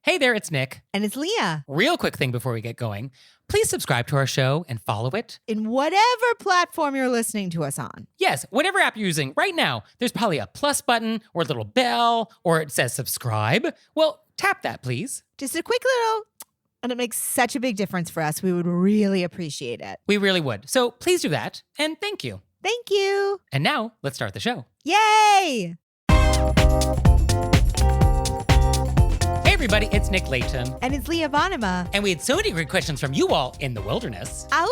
Hey there, it's Nick. And it's Leah. Real quick thing before we get going. Please subscribe to our show and follow it. In whatever platform you're listening to us on. Yes, whatever app you're using right now, there's probably a plus button or a little bell or it says subscribe. Well, tap that, please. Just a quick little, and it makes such a big difference for us. We would really appreciate it. We really would. So please do that, and thank you. Thank you. And now, let's start the show. Yay! Hey everybody, it's Nick Leighton. And it's Leah Bonnema. And we had so many great questions from you all in the wilderness Ow!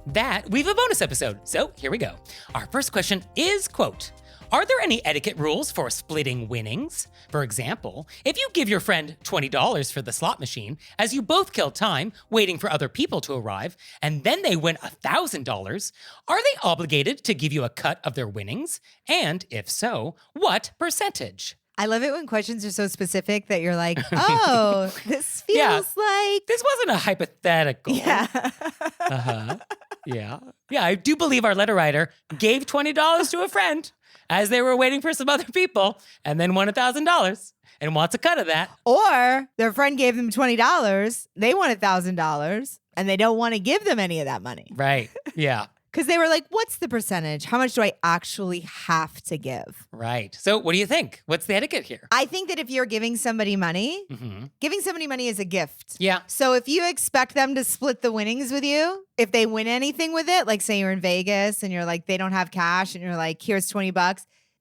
that we have a bonus episode. So here we go. Our first question is, quote, are there any etiquette rules for splitting winnings? For example, if you give your friend $20 for the slot machine, as you both kill time waiting for other people to arrive, and then they win $1,000, are they obligated to give you a cut of their winnings? And if so, what percentage? I love it when questions are so specific that you're like, oh, this feels like... This wasn't a hypothetical. Yeah. Uh-huh. Yeah. Yeah, I do believe our letter writer gave $20 to a friend as they were waiting for some other people and then won $1,000 and wants a cut of that. Or their friend gave them $20, they won $1,000, and they don't want to give them any of that money. Right. Yeah. Because they were like, what's the percentage? How much do I actually have to give? Right. So what do you think? What's the etiquette here? I think that if you're giving somebody money, giving somebody money is a gift. Yeah. So if you expect them to split the winnings with you, if they win anything with it, like say you're in Vegas and you're like, they don't have cash and you're like, here's $20.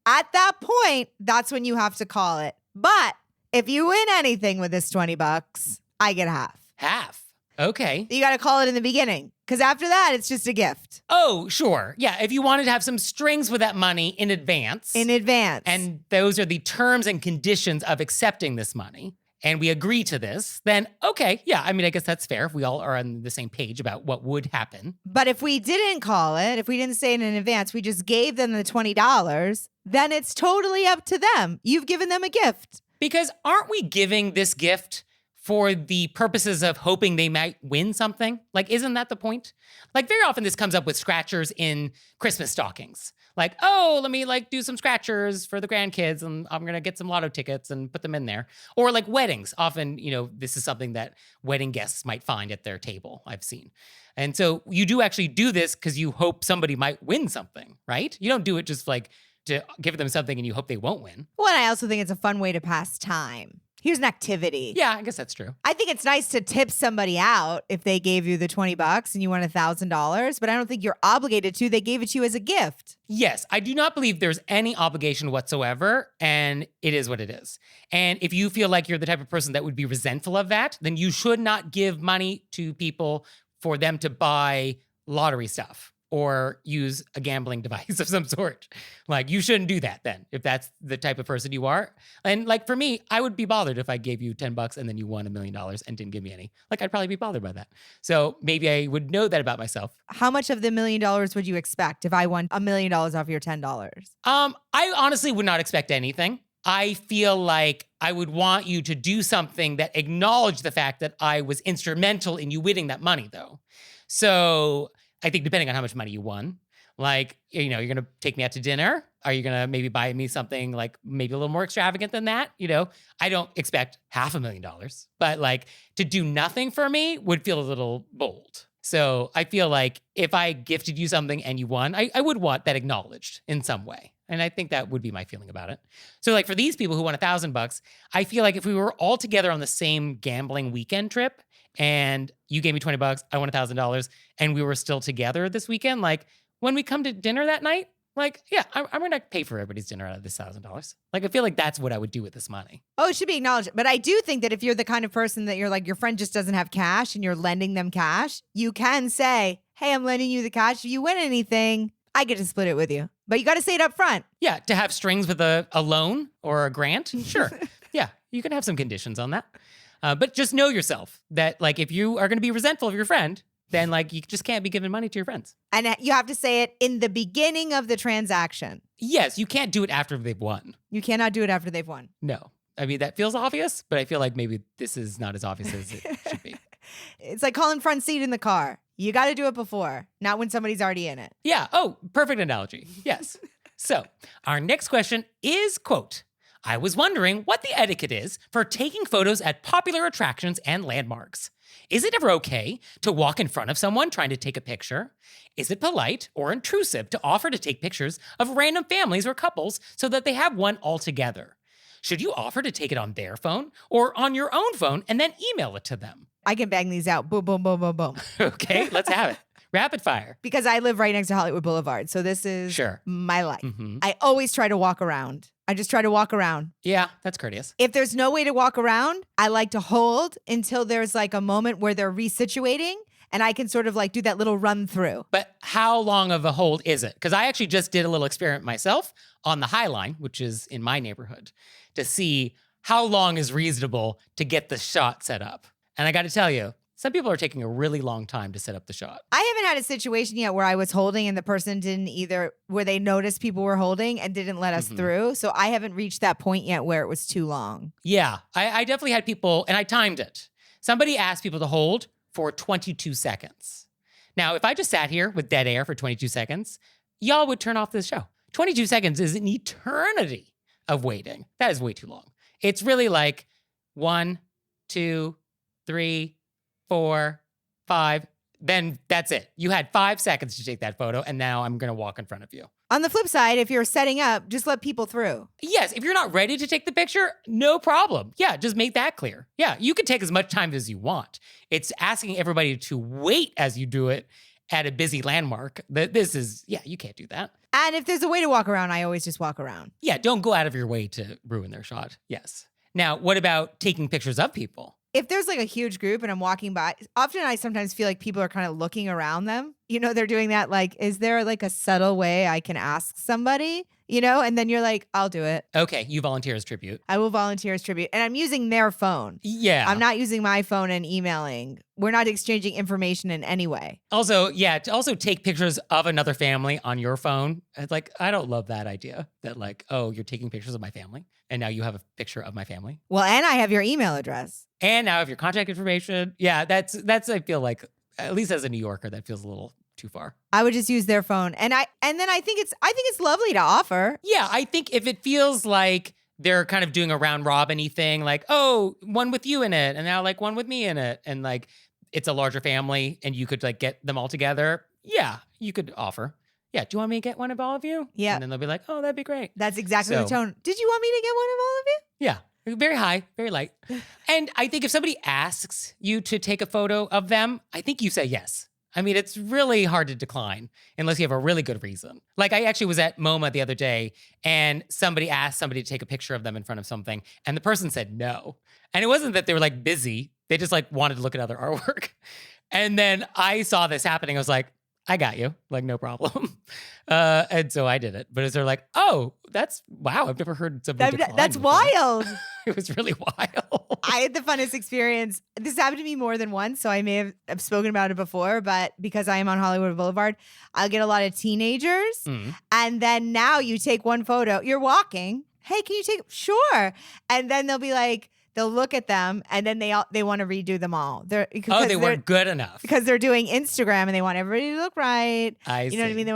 At that point, that's when you have to call it. But if you win anything with this $20, I get half. Half. Okay. You got to call it in the beginning. Because after that, it's just a gift. Oh, sure. Yeah, if you wanted to have some strings with that money in advance. In advance. And those are the terms and conditions of accepting this money, and we agree to this, then okay, yeah, I mean, I guess that's fair if we all are on the same page about what would happen. But if we didn't call it, if we didn't say it in advance, we just gave them the $20, then it's totally up to them. You've given them a gift. Because aren't we giving this gift for the purposes of hoping they might win something? Like, isn't that the point? Like, very often this comes up with scratchers in Christmas stockings. Like, oh, let me do some scratchers for the grandkids and I'm gonna get some lotto tickets and put them in there. Or like weddings. Often, this is something that wedding guests might find at their table, I've seen. And so you do actually do this because you hope somebody might win something, right? You don't do it just to give them something and you hope they won't win. Well, and I also think it's a fun way to pass time. Here's an activity. Yeah, I guess that's true. I think it's nice to tip somebody out if they gave you the $20 and you won $1,000, but I don't think you're obligated to. They gave it to you as a gift. Yes, I do not believe there's any obligation whatsoever, and it is what it is. And if you feel like you're the type of person that would be resentful of that, then you should not give money to people for them to buy lottery stuff or use a gambling device of some sort. Like, you shouldn't do that then, if that's the type of person you are. And like, for me, I would be bothered if I gave you $10 and then you won $1 million and didn't give me any. Like, I'd probably be bothered by that. So maybe I would know that about myself. How much of the $1 million would you expect if I won $1 million off your $10? I honestly would not expect anything. I feel like I would want you to do something that acknowledged the fact that I was instrumental in you winning that money, though. So I think depending on how much money you won, like, you're going to take me out to dinner. Are you going to maybe buy me something like maybe a little more extravagant than that? I don't expect $500,000, but to do nothing for me would feel a little bold. So I feel like if I gifted you something and you won, I would want that acknowledged in some way. And I think that would be my feeling about it. So for these people who won $1,000, I feel like if we were all together on the same gambling weekend trip and you gave me $20, I won $1,000, and we were still together this weekend, when we come to dinner that night, yeah, I'm going to pay for everybody's dinner out of this $1,000. I feel like that's what I would do with this money. Oh, it should be acknowledged. But I do think that if you're the kind of person that you're like, your friend just doesn't have cash and you're lending them cash, you can say, hey, I'm lending you the cash. If you win anything, I get to split it with you. But you got to say it up front. Yeah, to have strings with a loan or a grant, sure. Yeah, you can have some conditions on that. But just know yourself that if you are going to be resentful of your friend, then you just can't be giving money to your friends. And you have to say it in the beginning of the transaction. Yes, you can't do it after they've won. You cannot do it after they've won. No. I mean, that feels obvious, but I feel like maybe this is not as obvious as it should be. It's like calling front seat in the car. You got to do it before, not when somebody's already in it. Yeah. Oh, perfect analogy. Yes. So our next question is, quote, I was wondering what the etiquette is for taking photos at popular attractions and landmarks. Is it ever okay to walk in front of someone trying to take a picture? Is it polite or intrusive to offer to take pictures of random families or couples so that they have one all together? Should you offer to take it on their phone or on your own phone and then email it to them? I can bang these out. Boom, boom, boom, boom, boom. Okay, let's have it. Rapid fire. Because I live right next to Hollywood Boulevard. So this is my life. Mm-hmm. I always try to walk around. I just try to walk around. Yeah, that's courteous. If there's no way to walk around, I like to hold until there's like a moment where they're resituating and I can sort of like do that little run through. But how long of a hold is it? Because I actually just did a little experiment myself on the High Line, which is in my neighborhood, to see how long is reasonable to get the shot set up. And I got to tell you, some people are taking a really long time to set up the shot. I haven't had a situation yet where I was holding and the person didn't either, where they noticed people were holding and didn't let us through. So I haven't reached that point yet where it was too long. Yeah, I definitely had people, and I timed it. Somebody asked people to hold for 22 seconds. Now, if I just sat here with dead air for 22 seconds, y'all would turn off this show. 22 seconds is an eternity of waiting. That is way too long. It's really like 1, 2, 3, 4, 5, then that's it. You had 5 seconds to take that photo, and now I'm going to walk in front of you. On the flip side, if you're setting up, just let people through. Yes, if you're not ready to take the picture, no problem. Yeah, just make that clear. Yeah, you can take as much time as you want. It's asking everybody to wait as you do it at a busy landmark. This is, you can't do that. And if there's a way to walk around, I always just walk around. Yeah, don't go out of your way to ruin their shot. Yes. Now, what about taking pictures of people? If there's like a huge group and I'm walking by, often I sometimes feel like people are kind of looking around them. You know, they're doing that. Like, is there like a subtle way I can ask somebody? You know, and then you're like, I'll do it. Okay, you volunteer as tribute. I will volunteer as tribute. And I'm using their phone. Yeah. I'm not using my phone and emailing. We're not exchanging information in any way. Also, to also take pictures of another family on your phone. It's like, I don't love that idea that like, oh, you're taking pictures of my family and now you have a picture of my family. Well, and I have your email address. And now I have your contact information. Yeah, that's I feel like, at least as a New Yorker, that feels a little too far. I would just use their phone. And then I think it's lovely to offer. Yeah, I think if it feels like they're kind of doing a round robin-y thing, like, oh, one with you in it, and now like one with me in it, and like it's a larger family and you could like get them all together. Yeah, you could offer. Yeah, do you want me to get one of all of you? Yeah. And then they'll be like, oh, that'd be great. That's exactly the tone. Did you want me to get one of all of you? Yeah. Very high, very light. And I think if somebody asks you to take a photo of them, I think you say yes. I mean, it's really hard to decline unless you have a really good reason. Like I actually was at MoMA the other day and somebody asked somebody to take a picture of them in front of something and the person said no. And it wasn't that they were like busy. They just like wanted to look at other artwork. And then I saw this happening. I was like, I got you, like no problem. And so I did it. But they're like, oh, wow, I've never heard somebody decline That's before. wild. It was really wild. I had the funnest experience. This happened to me more than once, so I may have spoken about it before, but because I am on Hollywood Boulevard, I'll get a lot of teenagers. And then now you take one photo, you're walking. Hey, can you take, sure. And then they'll be like, they'll look at them and then they want to redo them all. They weren't good enough. Because they're doing Instagram and they want everybody to look right. I see. You know what I mean? They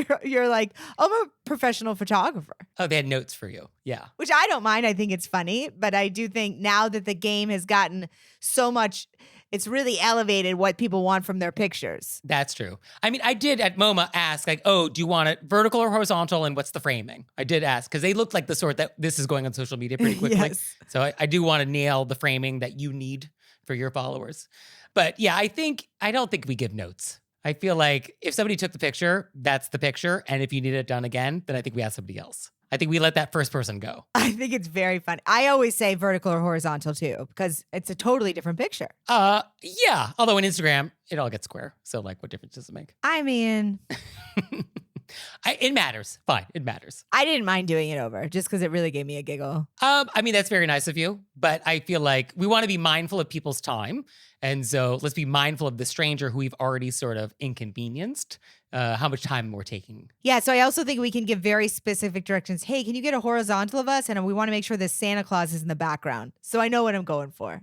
want, you're like, oh, I'm a professional photographer. Oh, they had notes for you. Yeah. Which I don't mind. I think it's funny. But I do think now that the game has gotten so much, it's really elevated what people want from their pictures. That's true. I mean, I did at MoMA ask like, oh, do you want it vertical or horizontal? And what's the framing? I did ask because they looked like the sort that this is going on social media pretty quickly. Yes. So I do want to nail the framing that you need for your followers. But yeah, I don't think we give notes. I feel like if somebody took the picture, that's the picture. And if you need it done again, then I think we ask somebody else. I think we let that first person go. I think it's very fun. I always say vertical or horizontal too, because it's a totally different picture. Yeah. Although on Instagram, it all gets square. So like, what difference does it make? I mean, it matters. Fine. It matters. I didn't mind doing it over just because it really gave me a giggle. I mean, that's very nice of you, but I feel like we want to be mindful of people's time. And so let's be mindful of the stranger who we've already sort of inconvenienced, how much time we're taking. Yeah, so I also think we can give very specific directions. Hey, can you get a horizontal of us? And we want to make sure the Santa Claus is in the background. So I know what I'm going for.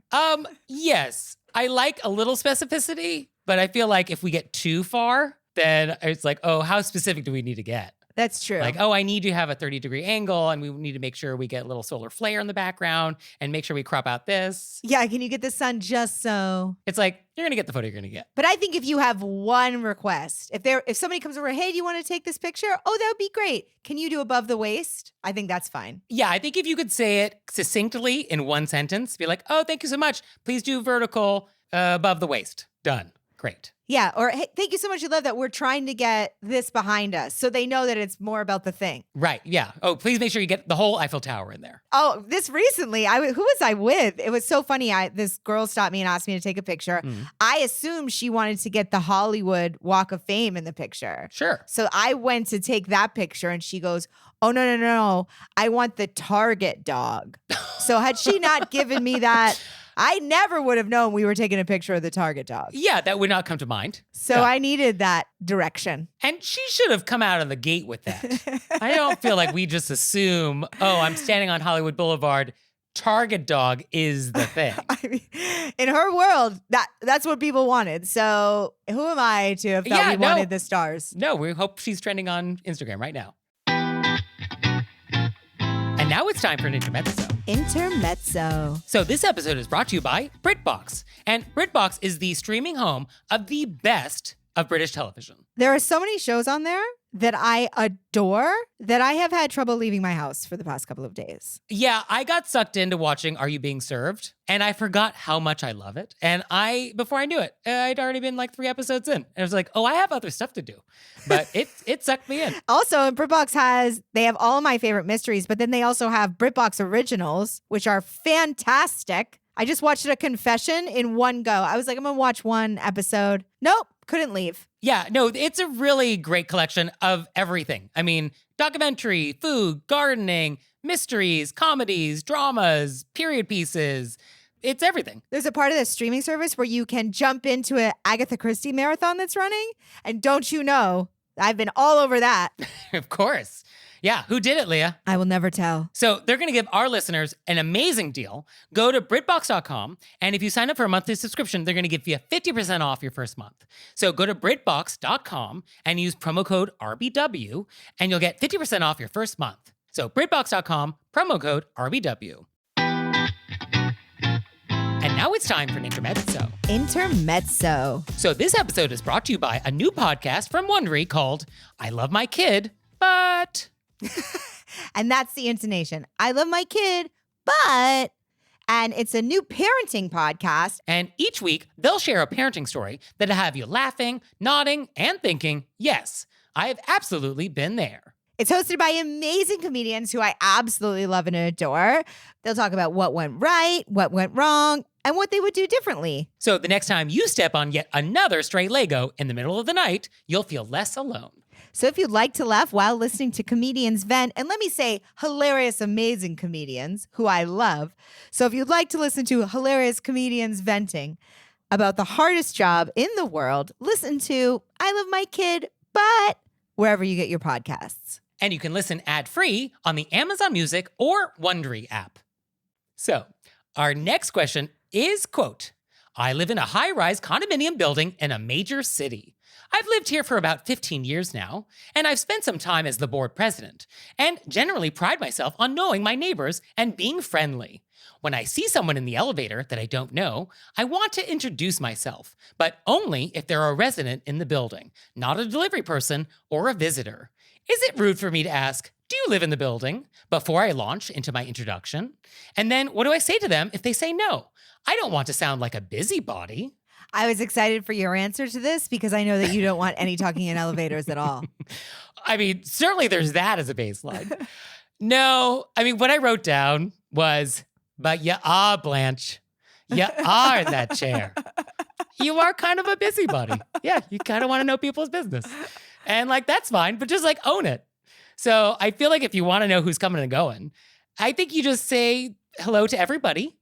Yes, I like a little specificity, but I feel like if we get too far, then it's like, oh, how specific do we need to get? That's true. Like, oh, I need to have a 30-degree angle, and we need to make sure we get a little solar flare in the background and make sure we crop out this. Yeah, can you get the sun just so? It's like, you're going to get the photo you're going to get. But I think if you have one request, if somebody comes over, hey, do you want to take this picture? Oh, that would be great. Can you do above the waist? I think that's fine. Yeah, I think if you could say it succinctly in one sentence, be like, oh, thank you so much. Please do vertical above the waist. Done. Great. Yeah, or hey, thank you so much. I love that we're trying to get this behind us so they know that it's more about the thing. Right, yeah. Oh, please make sure you get the whole Eiffel Tower in there. Oh, this recently, who was I with? It was so funny. This girl stopped me and asked me to take a picture. I assumed she wanted to get the Hollywood Walk of Fame in the picture. Sure. So I went to take that picture and she goes, oh, no. I want the Target dog. So had she not given me that, I never would have known we were taking a picture of the Target dog. Yeah, that would not come to mind. So Yeah. I needed that direction. And she should have come out of the gate with that. I don't feel like we just assume, oh, I'm standing on Hollywood Boulevard. Target dog is the thing. I mean, in her world, that's what people wanted. So who am I to have thought we wanted the stars? No, we hope she's trending on Instagram right now. And now it's time for an intermezzo. Intermezzo. So this episode is brought to you by BritBox. And BritBox is the streaming home of the best of British television. There are so many shows on there that I adore that I have had trouble leaving my house for the past couple of days. Yeah, I got sucked into watching Are You Being Served? And I forgot how much I love it. And before I knew it, I'd already been like 3 episodes in. And I was like, oh, I have other stuff to do. But it sucked me in. Also, BritBox they have all of my favorite mysteries, but then they also have BritBox originals, which are fantastic. I just watched A Confession in one go. I was like, I'm going to watch one episode. Nope, couldn't leave. Yeah, no, it's a really great collection of everything. I mean, documentary, food, gardening, mysteries, comedies, dramas, period pieces. It's everything. There's a part of the streaming service where you can jump into an Agatha Christie marathon that's running. And don't you know, I've been all over that. Of course. Yeah, who did it, Leah? I will never tell. So they're going to give our listeners an amazing deal. Go to BritBox.com, and if you sign up for a monthly subscription, they're going to give you 50% off your first month. So go to BritBox.com and use promo code RBW, and you'll get 50% off your first month. So BritBox.com, promo code RBW. And now it's time for an intermezzo. Intermezzo. So this episode is brought to you by a new podcast from Wondery called I Love My Kid, But... And that's the intonation. I love my kid, but... And it's a new parenting podcast. And each week, they'll share a parenting story that'll have you laughing, nodding, and thinking, yes, I have absolutely been there. It's hosted by amazing comedians who I absolutely love and adore. They'll talk about what went right, what went wrong, and what they would do differently. So the next time you step on yet another stray Lego in the middle of the night, you'll feel less alone. So if you'd like to laugh while listening to comedians vent, and let me say hilarious, amazing comedians who I love. So if you'd like to listen to hilarious comedians venting about the hardest job in the world, listen to I Love My Kid, But wherever you get your podcasts. And you can listen ad-free on the Amazon Music or Wondery app. So our next question is, quote, I live in a high-rise condominium building in a major city. I've lived here for about 15 years now, and I've spent some time as the board president, and generally pride myself on knowing my neighbors and being friendly. When I see someone in the elevator that I don't know, I want to introduce myself, but only if they're a resident in the building, not a delivery person or a visitor. Is it rude for me to ask, do you live in the building, before I launch into my introduction? And then what do I say to them if they say no? I don't want to sound like a busybody. I was excited for your answer to this because I know that you don't want any talking in elevators at all. I mean, certainly there's that as a baseline. No, I mean, what I wrote down was, but you are, Blanche. You are in that chair. You are kind of a busybody. Yeah, you kind of want to know people's business. And like, that's fine, but just like own it. So I feel like if you want to know who's coming and going, I think you just say hello to everybody.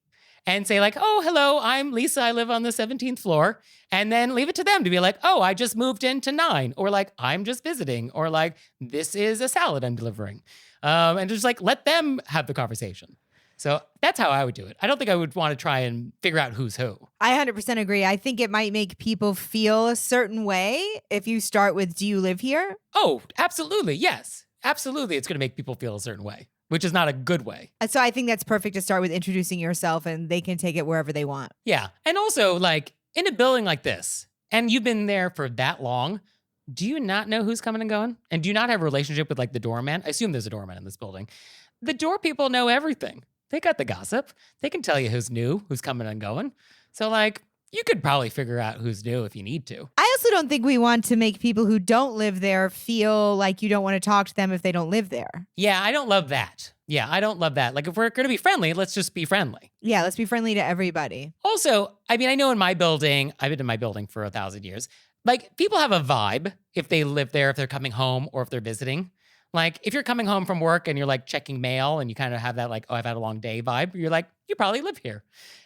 And say like, oh, hello, I'm Lisa. I live on the 17th floor. And then leave it to them to be like, oh, I just moved into 9. Or like, I'm just visiting. Or like, this is a salad I'm delivering. And just like, let them have the conversation. So that's how I would do it. I don't think I would want to try and figure out who's who. I 100% agree. I think it might make people feel a certain way if you start with, do you live here? Oh, absolutely. Yes. Absolutely. It's going to make people feel a certain way, which is not a good way. And so I think that's perfect to start with introducing yourself, and they can take it wherever they want. Yeah. And also, like, in a building like this, and you've been there for that long, do you not know who's coming and going? And do you not have a relationship with, like, the doorman? I assume there's a doorman in this building. The door people know everything. They got the gossip. They can tell you who's new, who's coming and going. So, like, you could probably figure out who's new if you need to. I also don't think we want to make people who don't live there feel like you don't want to talk to them if they don't live there. Yeah, I don't love that. Yeah, I don't love that. Like, if we're going to be friendly, let's just be friendly. Yeah, let's be friendly to everybody. Also, I mean, I know in my building, I've been in my building for 1,000 years. Like, people have a vibe if they live there, if they're coming home or if they're visiting. Like, if you're coming home from work and you're like checking mail and you kind of have that like, oh, I've had a long day vibe, you're like, you probably live here.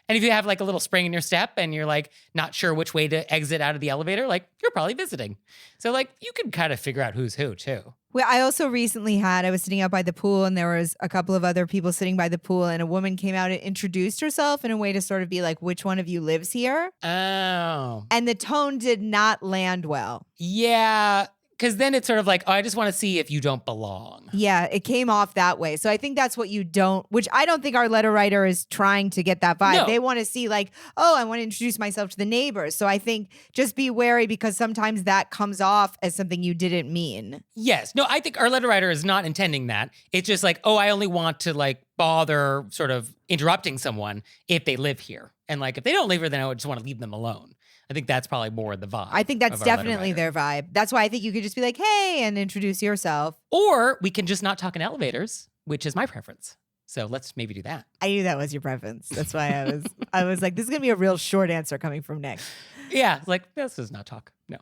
And if you have like a little spring in your step and you're like not sure which way to exit out of the elevator, like you're probably visiting. So like you can kind of figure out who's who too. Well, I also recently I was sitting out by the pool and there was a couple of other people sitting by the pool and a woman came out and introduced herself in a way to sort of be like, which one of you lives here? Oh. And the tone did not land well. Yeah. Because then it's sort of like, oh, I just want to see if you don't belong. Yeah, it came off that way. So I think that's what you don't, which I don't think our letter writer is trying to get that vibe. No. They want to see like, oh, I want to introduce myself to the neighbors. So I think just be wary because sometimes that comes off as something you didn't mean. Yes. No, I think our letter writer is not intending that. It's just like, oh, I only want to like bother sort of interrupting someone if they live here. And like, if they don't live here, then I would just want to leave them alone. I think that's probably more the vibe. I think that's of our letter definitely writer. their vibe. That's why I think you could just be like, hey, and introduce yourself. Or we can just not talk in elevators, which is my preference. So let's maybe do that. I knew that was your preference. That's why I was like, this is going to be a real short answer coming from Nick. Yeah, like, let's just not talk. No.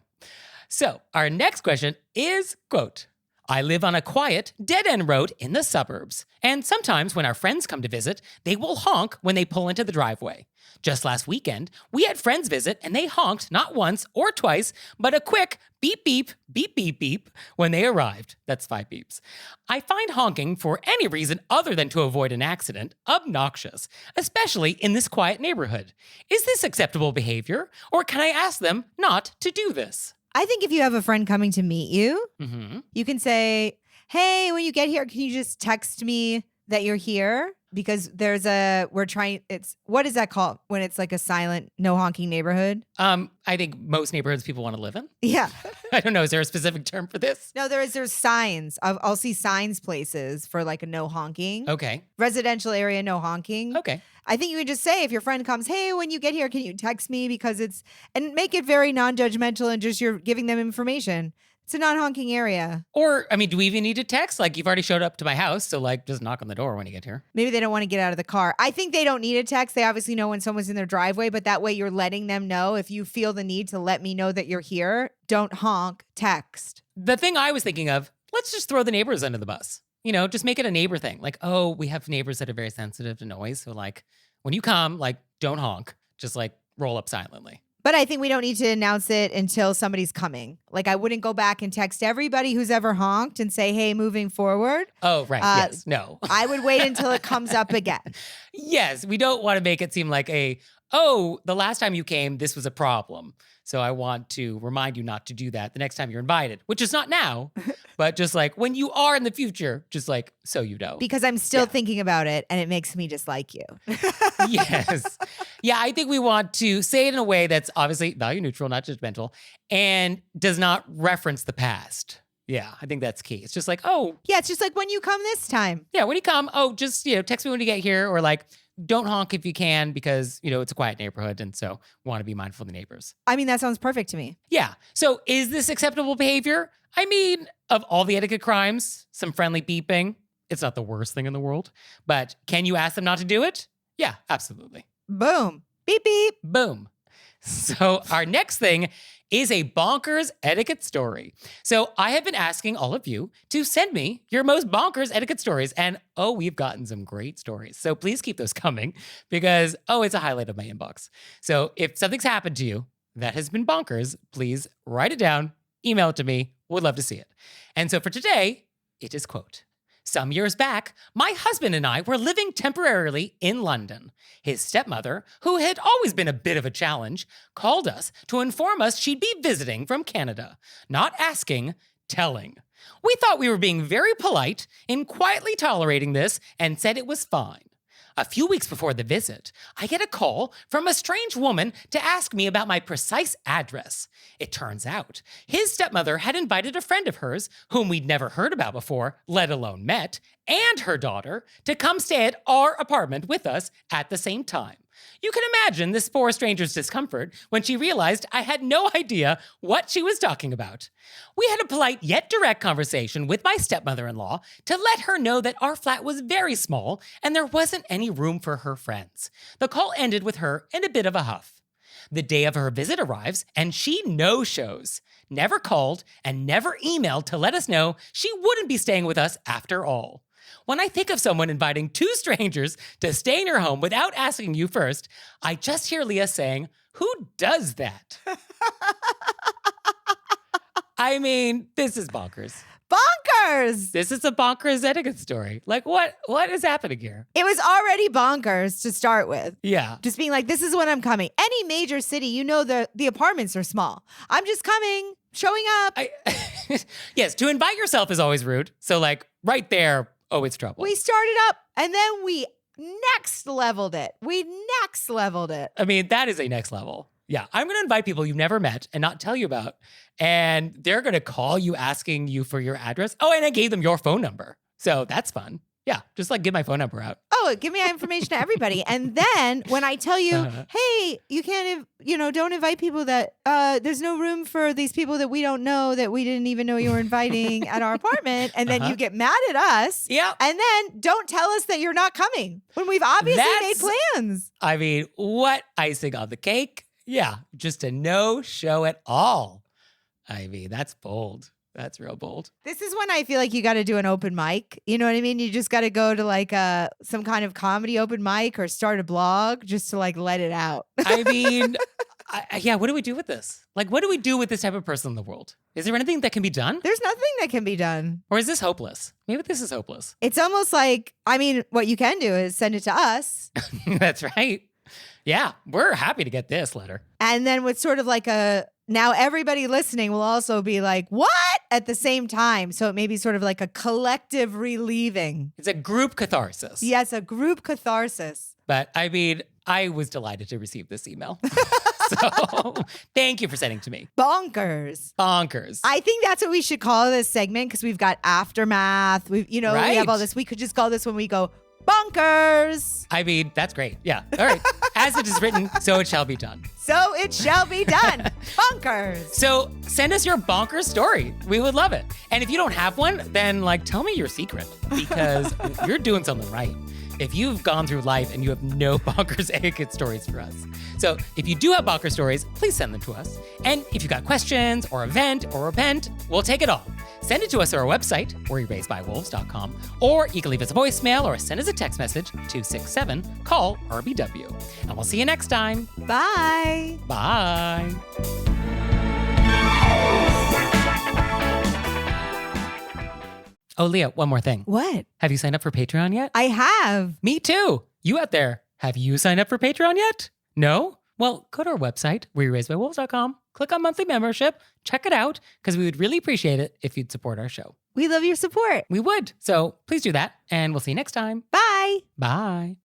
So our next question is, quote, I live on a quiet, dead-end road in the suburbs, and sometimes when our friends come to visit, they will honk when they pull into the driveway. Just last weekend, we had friends visit and they honked not once or twice, but a quick beep, beep, beep, beep, beep when they arrived. That's 5 beeps. I find honking for any reason other than to avoid an accident obnoxious, especially in this quiet neighborhood. Is this acceptable behavior, or can I ask them not to do this? I think if you have a friend coming to meet you, Mm-hmm. you can say, hey, when you get here, can you just text me that you're here? Because what is that called when it's like a silent, no honking neighborhood? I think most neighborhoods people want to live in. Yeah. I don't know. Is there a specific term for this? No, there's signs. I'll see signs places for like a no honking. Okay. Residential area, no honking. Okay. I think you can just say if your friend comes, hey, when you get here, can you text me? Because and make it very non-judgmental and just you're giving them information. It's a non-honking area. Or, I mean, do we even need to text? Like, you've already showed up to my house, so like, just knock on the door when you get here. Maybe they don't want to get out of the car. I think they don't need a text. They obviously know when someone's in their driveway, but that way you're letting them know. If you feel the need to let me know that you're here, don't honk, text. The thing I was thinking of, let's just throw the neighbors under the bus. You know, just make it a neighbor thing. Like, oh, we have neighbors that are very sensitive to noise. So like, when you come, like, don't honk. Just like roll up silently. But I think we don't need to announce it until somebody's coming. Like, I wouldn't go back and text everybody who's ever honked and say, hey, moving forward. Oh, right. Yes. No. I would wait until it comes up again. Yes. We don't want to make it seem like the last time you came, this was a problem. So I want to remind you not to do that the next time you're invited, which is not now, but just like when you are in the future, just like so you know. Because I'm still thinking about it and it makes me dislike you. Yes. Yeah, I think we want to say it in a way that's obviously value neutral, not judgmental, and does not reference the past. Yeah, I think that's key. It's just like, oh. Yeah, it's just like when you come this time. Yeah, when you come, just, text me when you get here, or like, don't honk if you can because, it's a quiet neighborhood and so want to be mindful of the neighbors. I mean, that sounds perfect to me. Yeah. So is this acceptable behavior? I mean, of all the etiquette crimes, some friendly beeping, it's not the worst thing in the world. But can you ask them not to do it? Yeah, absolutely. Boom. Beep, beep. Boom. So our next thing is a bonkers etiquette story. So I have been asking all of you to send me your most bonkers etiquette stories. And we've gotten some great stories. So please keep those coming because, it's a highlight of my inbox. So if something's happened to you that has been bonkers, please write it down, email it to me. Would love to see it. And so for today, it is, quote, Some years back, my husband and I were living temporarily in London. His stepmother, who had always been a bit of a challenge, called us to inform us she'd be visiting from Canada. Not asking, telling. We thought we were being very polite in quietly tolerating this and said it was fine. A few weeks before the visit, I get a call from a strange woman to ask me about my precise address. It turns out his stepmother had invited a friend of hers, whom we'd never heard about before, let alone met, and her daughter, to come stay at our apartment with us at the same time. You can imagine this poor stranger's discomfort when she realized I had no idea what she was talking about. We had a polite yet direct conversation with my stepmother-in-law to let her know that our flat was very small and there wasn't any room for her friends. The call ended with her in a bit of a huff. The day of her visit arrives and she no-shows. Never called and never emailed to let us know she wouldn't be staying with us after all. When I think of someone inviting two strangers to stay in your home without asking you first, I just hear Leah saying, "Who does that?" I mean, this is bonkers. Bonkers! This is a bonkers etiquette story. Like, what is happening here? It was already bonkers to start with. Yeah. Just being like, this is when I'm coming. Any major city, you know the apartments are small. I'm just coming, showing up. Yes, to invite yourself is always rude. So, like, right there, oh, it's trouble. We started up and then we next leveled it. I mean, that is a next level. Yeah, I'm going to invite people you've never met and not tell you about. And they're going to call you asking you for your address. Oh, and I gave them your phone number. So that's fun. Yeah, just like give my phone number out. Oh, give me information to everybody. And then when I tell you, hey, you can't, don't invite people that, there's no room for these people that we don't know, that we didn't even know you were inviting at our apartment. And then you get mad at us. Yeah. And then don't tell us that you're not coming when we've obviously made plans. I mean, what icing on the cake? Yeah, just a no-show at all. I mean, that's bold. That's real bold. This is when I feel like you got to do an open mic. You know what I mean? You just got to go to like some kind of comedy open mic or start a blog just to like let it out. I mean, what do we do with this? Like, what do we do with this type of person in the world? Is there anything that can be done? There's nothing that can be done. Or is this hopeless? Maybe this is hopeless. It's almost like, I mean, what you can do is send it to us. That's right. Yeah, we're happy to get this letter. And then with sort of like now everybody listening will also be like, what? At the same time. So it may be sort of like a collective relieving. It's a group catharsis. Yes, a group catharsis. But I mean, I was delighted to receive this email. So thank you for sending to me. Bonkers. I think that's what we should call this segment because we've got aftermath. We have all this. We could just call this when we go, bonkers. I mean, that's great. Yeah. All right. As it is written, so it shall be done. So it shall be done. Bonkers. So send us your bonkers story. We would love it. And if you don't have one, then tell me your secret because you're doing something right. If you've gone through life and you have no bonkers etiquette stories for us. So if you do have bonkers stories, please send them to us. And if you got questions or event or repent, we'll take it all. Send it to us at our website, wereeraisedbywolves.com, or you can leave us a voicemail or send us a text message to 267-CALL-RBW. And we'll see you next time. Bye. Bye. Oh, Leah, one more thing. What? Have you signed up for Patreon yet? I have. Me too. You out there, have you signed up for Patreon yet? No? Well, go to our website, wereeraisedbywolves.com, click on monthly membership, check it out, because we would really appreciate it if you'd support our show. We love your support. We would. So please do that, and we'll see you next time. Bye. Bye.